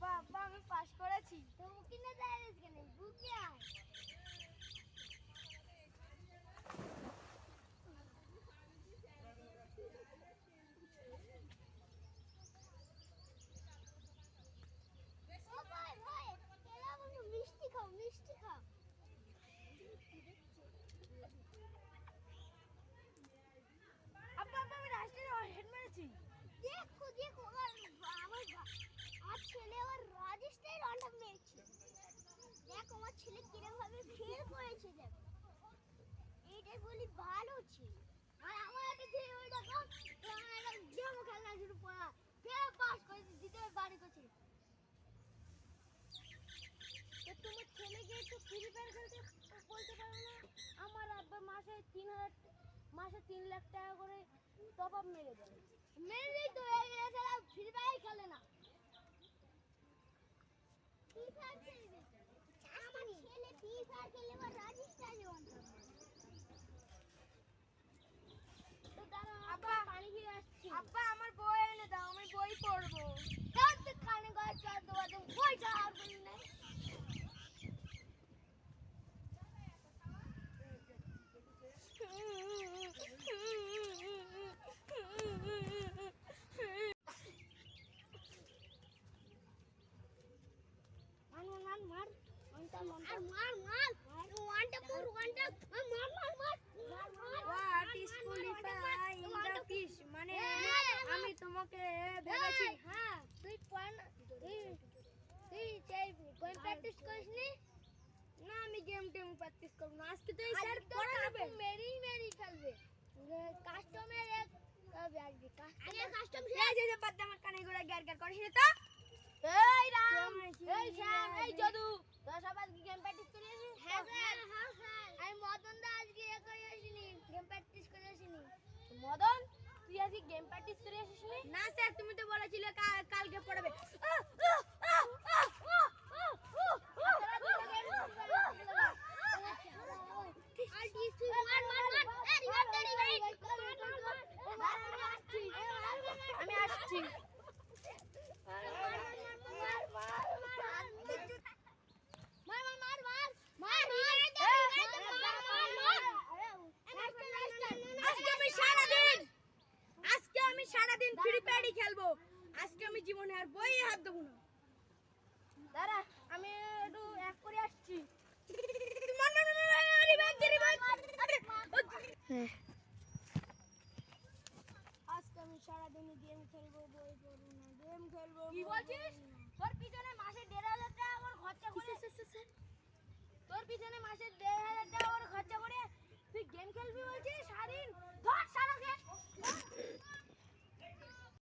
আব্বা আব্বা আমি পাস করেছি। তো কিনে দাঁড়িয়ে কেন বুকে আয়। ও ভাই ভাই কেলা বন্ধু মিষ্টি খাও মিষ্টি খাও। আব্বা আব্বা আমি রাস্তায় হেড মেরেছি। দেখো দেখো আমার ছেলে আর রাজেশটাই রান্না মেরেছে। দেখো আমার ছেলে কিরকম ভাবে ফেল করেছে দেখো। এইটাই বলি ভালো ছিল। আর আমার একটা দিয়ে ওই দেখো একটা গেম খেলা শুরু করা। কে পাস করেছে জিতে বাড়ি করছে। তো তোমার ছেলেকে একটু ফ্রি ফায়ার খেলতে বলতে পারো না? আমার আব্বা মাসে 3 লাখ টাকা করে টপ আপ মেরে দেয়। মেরেই তো এছাড়া ফ্রি ফায়ার খেলে না। ফ্রি ফায়ার খেলবে আমার ছেলে ফ্রি ফায়ার খেলে আর রাজস্থানে অন্তর। তো দাঁড়াও আব্বা পানি খেয়ে আসছি। আব্বা আমার বই এনে দাও আমি বই পড়বো। দাও তো খানে গয়ে চার দেওয়া তো বই চার বলি না। আমি তোমাকে ভেবেছি। হ্যাঁ তুই প্র্যাকটিস করিসনি? না আমি গেম প্র্যাকটিস করব না। আজকে তো এই স্যার পড়াবে মেরি খেলবে। কাস্টমার এক তবে আজকে কাস্টম এই যে বাদ আমার কানে গোড়া গ্যার করিস না তো। এই রাম এই শ্যাম এই যদু তোরা সব আজকে গেম প্র্যাকটিস করে আসিস? হ্যাঁ স্যার হ্যাঁ স্যার আমি মদন দা আজকে করে আসিনি গেম প্র্যাকটিস করে আসিনি। মদন তুই আজকে গেম প্র্যাকটিস করে আসিসনি? না স্যার তুমি তো বলেছিলে কালকে পড়াবে। আমি আসছি। সারাদিন ফ্রি ফায়ারই খেলবো। আজকে আমি জীবনে আর বইয়ে হাত দেবো না। দাঁড়া আমি একটু এক করে আসছি। আজকে আমি সারাদিন গেম খেলবো বই পড়বো না। গেম খেলবো। কি বলছিস? তোর পিছনে মাসে 1,500 টাকা আমার খরচা করে তোর পিছনে মাসে 1,500 টাকা আমার খরচা করে তুই গেম খেলবি বলছিস?